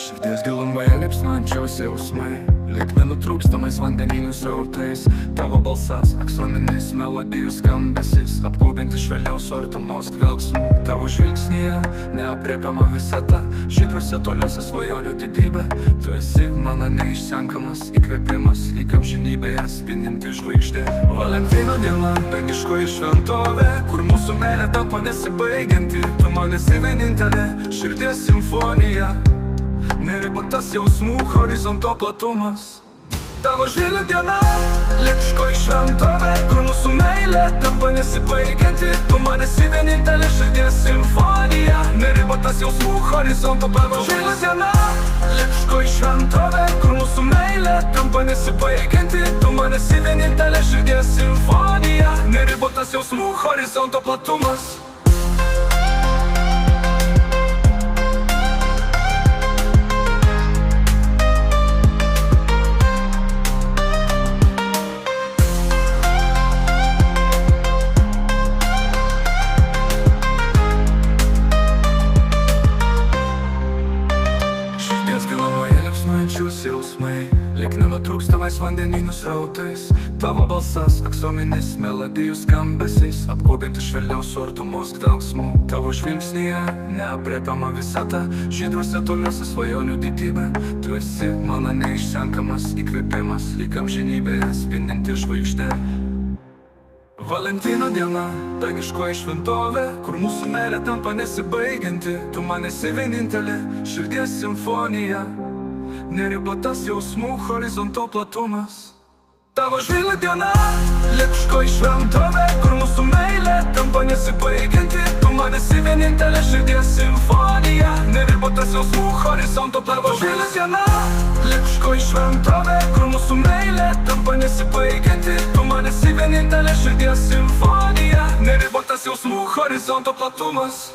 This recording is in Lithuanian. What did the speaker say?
Širdies gilumoje liepsnojančios jausmai, lyg nenutrūkstamais vandenynų srautais. Tavo balsas, aksominis melodijų skambesys, apgūbinti švelniaus artumos dvelksmų. Tavo žvilgsnyje neaprėpiama visata, žydruose toliuose svajonių didybė. Tu esi mano neišsenkamas įkvėpimas, lyg amžinybėje spindinti žvaigždė. Valentino diena, dangiškoji šventovė, kur mūsų meilė tampa nesibaigianti. Tu man esi vienintelė širdies simfonija, neribotas jausmų horizonto platumas. Tavo žvilgsnio diena, lietuviškoji šventovė, kur mūsų meilė tampa nesibaigianti. Tu man esi vienintelė širdies simfonija, neribotas jausmų horizonto platumas. Tavo žvilgsnio diena, lietuviškoji šventovė, kur mūsų meilė tampa nesibaigianti. Tu man esi vienintelė širdies simfonija, neribotas jausmų horizonto platumas. Jausmai, lyg nenutrūkstamais vandenynų srautais. Tavo balsas, aksominis melodijų skambesys, apgūbinti švelniaus artumos dvelksmų. Tavo žvilgsnyje neaprėpiama visata, žydruose toliuose svajonių didybė. Tu esi mano neišsenkamas įkvėpimas, lyg amžinybėje spindinti žvaigždė. Valentino diena, dangiškoji šventovė, kur mūsų meilė tampa nesibaigianti. Tu man esi vienintelė širdies simfonija, neribotas jausmų horizonto platumas. Tavo žvilgsnio diena, lietuviškoji šventovė, kur mūsų meilė tampa nesibaigianti. Tu man esi vienintelė širdies simfonija, neribotas jausmų horizonto platumas. Tavo žvilgsnio diena, lietuviškoji šventovė, kur mūsų meilė tampa nesibaigianti. Tu man esi vienintelė širdies simfonija, neribotas jausmų horizonto platumas.